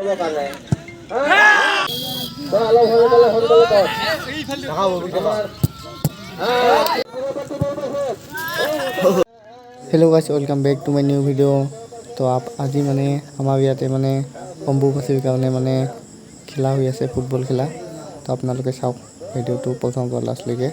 Hello guys, welcome back to my new video. तो आप आज माने आमार इयाते माने अम्बुबाचीर कारणे माने खेला हुई आछे फुटबल खेला। तो आपनालोके चाওক भिडिओটো प्रथम পৰা लास्ट লৈকে।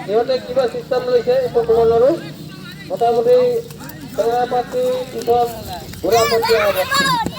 ইহঁতে কিবা চিষ্টেম লৈছে একো ক'ব নোৱাৰো। মোটামুটি পাতি পিছত ঘূৰা পঠিয়া হ'ব।